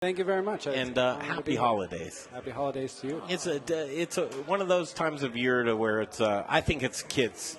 Thank you very much. And happy holidays. Happy holidays to you. It's one of those times of year to where it's I think it's kids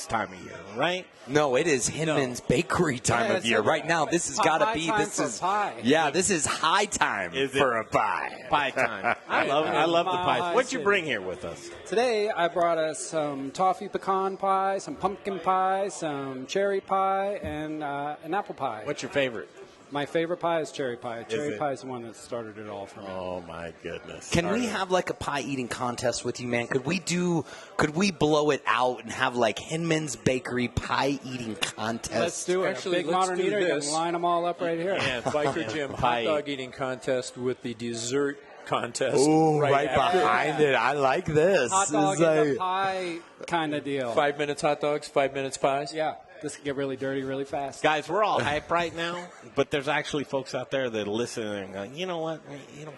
time of year, right? No, it is Hinman's Bakery time of year. Right now, this has got to be pie. Yeah, this is high time for a pie. Pie time. I love the pies. What'd you bring here with us? Today I brought us some toffee pecan pie, some pumpkin pie, some cherry pie, and an apple pie. What's your favorite? My favorite pie is cherry pie. Cherry pie is the one that started it all for me. Oh my goodness! Can we have like a pie eating contest with you, man? Could we blow it out and have like Hinman's Bakery pie eating contest? Let's do it. Actually, Big modern eater. You can line them all up right here. Yeah, Biker Jim hot dog eating contest with the dessert contest. Ooh, right behind it. I like this. Hot dog is a pie kind of deal. 5 minutes hot dogs, 5 minutes pies. Yeah. This can get really dirty really fast. Guys, we're all hype right now, but there's actually folks out there that are listening and going, you know what?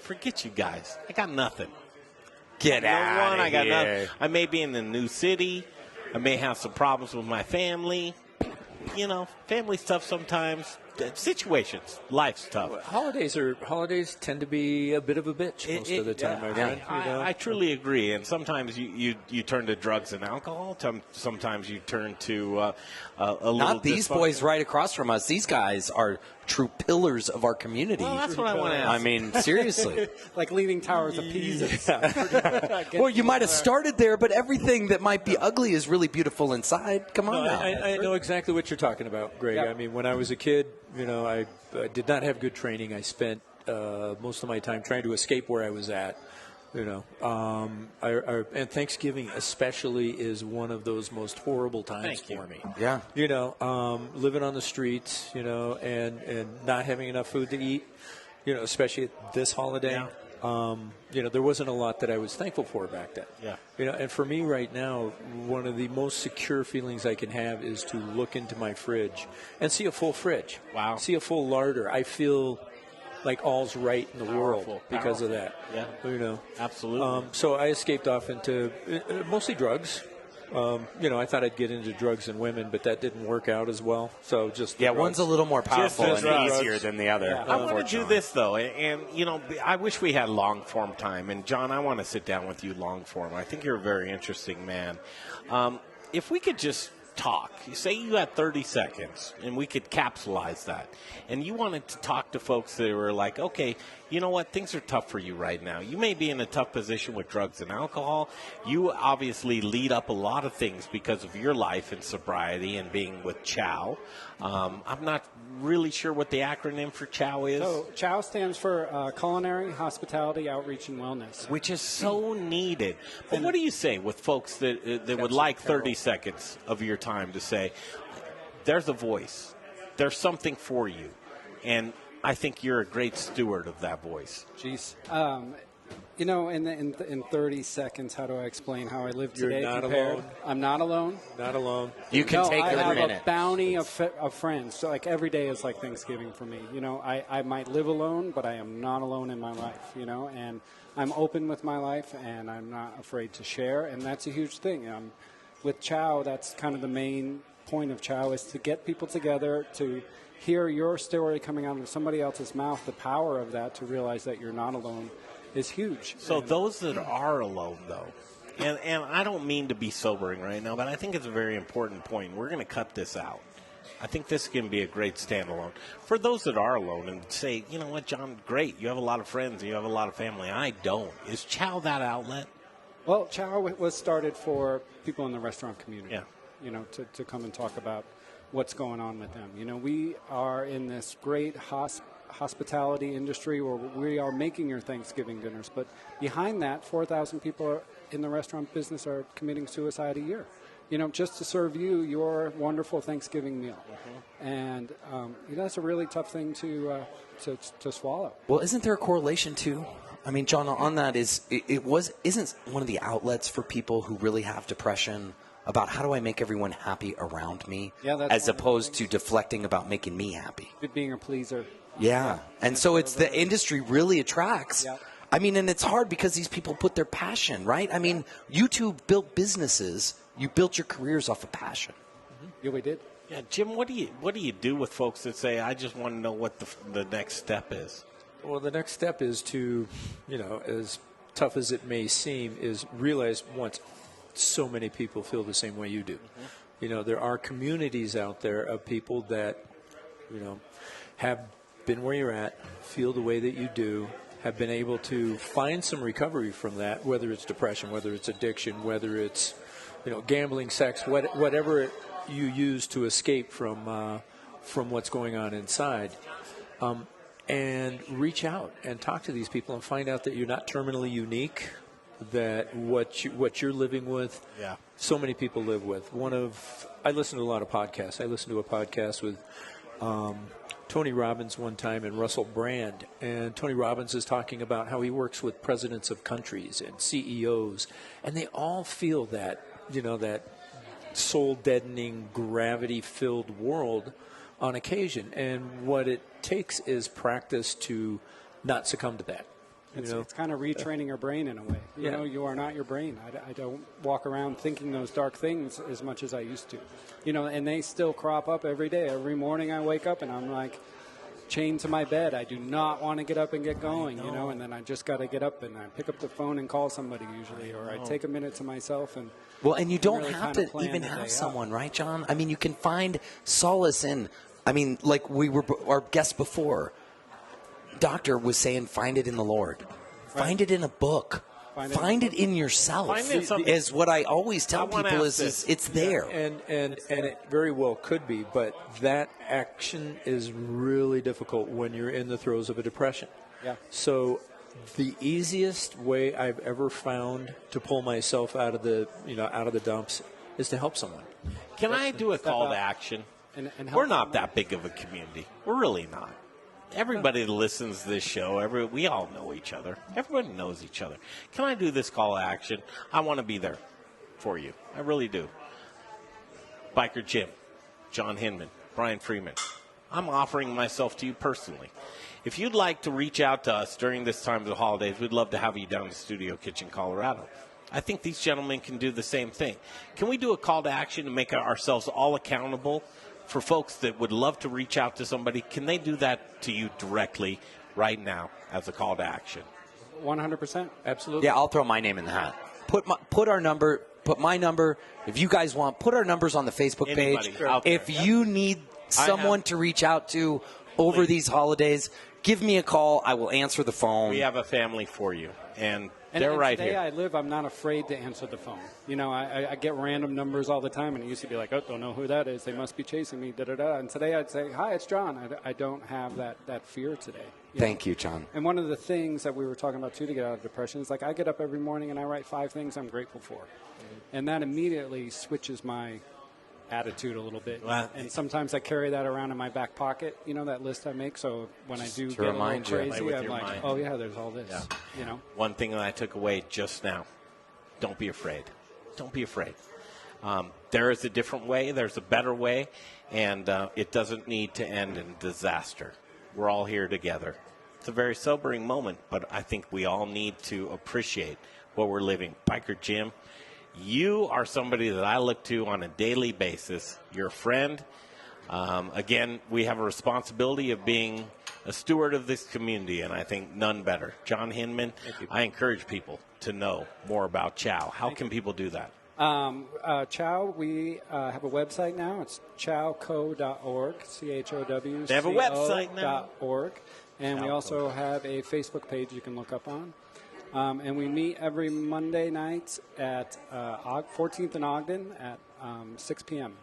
Forget you guys. I got nothing. Get out of here. Nothing. I may be in a new city. I may have some problems with my family. Family stuff sometimes. Situations. Life's tough. Holidays tend to be a bit of a bitch most of the time, my friend. I truly agree. And sometimes you turn to drugs and alcohol. Sometimes you turn to a little. Not these boys right across from us. These guys are true pillars of our community. Well, that's what I want to ask. I mean, seriously. Like leaning towers of Pisa. Well, you might have started there, but everything that might be ugly is really beautiful inside. Come on now. I know exactly what you're talking about, Greg. Yeah. I mean, when I was a kid, I did not have good training. I spent most of my time trying to escape where I was at. And Thanksgiving especially is one of those most horrible times for me. Yeah. Living on the streets, and not having enough food to eat, especially at this holiday. Yeah. There wasn't a lot that I was thankful for back then. Yeah. And for me right now, one of the most secure feelings I can have is to look into my fridge and see a full fridge. Wow. See a full larder. I feel like all's right in the world because of that. Yeah. Absolutely. So I escaped off into mostly drugs. I thought I'd get into drugs and women, but that didn't work out as well. So one's a little more powerful and drugs. easier than the other. I want to do this though, and I wish we had long form time. And John, I want to sit down with you long form. I think you're a very interesting man. If we could just talk. Say you had 30 seconds, and we could capsulize that. And you wanted to talk to folks that were like, okay, you know what? Things are tough for you right now. You may be in a tough position with drugs and alcohol. You obviously lead up a lot of things because of your life and sobriety and being with CHOW. I'm not really sure what the acronym for CHOW is. So CHOW stands for Culinary, Hospitality, Outreach, and Wellness. Which is so needed. But what do you say with folks that would like 30 seconds of your time to say, there's a voice, there's something for you, and I think you're a great steward of that voice. Jeez. In 30 seconds, how do I explain how I live today? You're not alone. I'm not alone. Not alone. You can take I it have a minute. a bounty of friends. So like every day is like Thanksgiving for me. I might live alone, but I am not alone in my life. And I'm open with my life, and I'm not afraid to share, and that's a huge thing. With CHOW, that's kind of the main point of CHOW is to get people together to hear your story coming out of somebody else's mouth. The power of that to realize that you're not alone is huge. So those that are alone, though, and I don't mean to be sobering right now, but I think it's a very important point. We're going to cut this out. I think this can be a great standalone. For those that are alone and say, you know what, John, great. You have a lot of friends. You have a lot of family. I don't. Is CHOW that outlet? Well, CHOW was started for people in the restaurant community, to come and talk about what's going on with them. We are in this great hospitality industry where we are making your Thanksgiving dinners, but behind that, 4,000 people in the restaurant business are committing suicide a year, just to serve you your wonderful Thanksgiving meal. Mm-hmm. And that's a really tough thing to swallow. Well, isn't there a correlation too? I mean, John, on that isn't one of the outlets for people who really have depression about how do I make everyone happy around me, as opposed to deflecting about making me happy. Being a pleaser. Yeah. And so it's the industry really attracts. Yeah. I mean, and it's hard because these people put their passion, right? I mean, you two built businesses. You built your careers off of passion. Mm-hmm. Yeah, we did. Yeah, Jim, what do you do with folks that say, I just want to know what the next step is? Well, the next step is to, as tough as it may seem, is realize once so many people feel the same way you do. Mm-hmm. There are communities out there of people that, have been where you're at, feel the way that you do, have been able to find some recovery from that, whether it's depression, whether it's addiction, whether it's, gambling, sex, whatever you use to escape from what's going on inside. And reach out and talk to these people and find out that you're not terminally unique, that what you're living with, so many people live with. I listen to a lot of podcasts. I listened to a podcast with Tony Robbins one time and Russell Brand. And Tony Robbins is talking about how he works with presidents of countries and CEOs, and they all feel that, that soul-deadening, gravity-filled world on occasion. And what it takes is practice to not succumb to that. It's kind of retraining your brain in a way. You are not your brain. I don't walk around thinking those dark things as much as I used to. And they still crop up every day. Every morning I wake up and I'm like chained to my bed. I do not want to get up and get going, and then I just got to get up and I pick up the phone and call somebody usually, or I take a minute to myself and. Well, and you don't really have to even have someone, right, John? I mean, you can find solace in, like our guest before, Doctor was saying, find it in the Lord. Right. Find it in a book. Find it in yourself. Is what I always tell people is it's there. And it very well could be, but that action is really difficult when you're in the throes of a depression. Yeah. So the easiest way I've ever found to pull myself out of the dumps is to help someone. Can I do a call to action? And we're not that big of a community. We're really not. Everybody that listens to this show, we all know each other. Everybody knows each other. Can I do this call to action? I want to be there for you. I really do. Biker Jim, John Hinman, Brian Freeman, I'm offering myself to you personally. If you'd like to reach out to us during this time of the holidays, we'd love to have you down to Studio Kitchen, Colorado. I think these gentlemen can do the same thing. Can we do a call to action to make ourselves all accountable for folks that would love to reach out to somebody? Can they do that to you directly right now as a call to action? 100%. Absolutely. Yeah, I'll throw my name in the hat. Put our number, put my number. If you guys want, put our numbers on the Facebook page. If you need someone to reach out to over these holidays, give me a call. I will answer the phone. We have a family for you, and they're right today here. I live, I'm not afraid to answer the phone. I get random numbers all the time, and it used to be like, oh, don't know who that is. They must be chasing me, da-da-da. And today I'd say, hi, it's John. I don't have that fear today. Thank you, John. And one of the things that we were talking about, too, to get out of depression is, like, I get up every morning and I write 5 things I'm grateful for. Mm-hmm. And that immediately switches my attitude a little bit. Well, and sometimes I carry that around in my back pocket, that list I make. So when I do get a little crazy, I'm like, oh, yeah, there's all this. Yeah. One thing that I took away just now, don't be afraid. Don't be afraid. There is a different way. There's a better way. And it doesn't need to end in disaster. We're all here together. It's a very sobering moment, but I think we all need to appreciate what we're living. Biker Jim, you are somebody that I look to on a daily basis. You're a friend. Again, we have a responsibility of being a steward of this community, and I think none better. John Hinman, I encourage people to know more about Chow. How can people do that? Chow, we have a website now. It's chowco.org, CHOW. They have a website now. .org. And we also have a Facebook page you can look up on. And we meet every Monday night at 14th and Ogden at 6 p.m.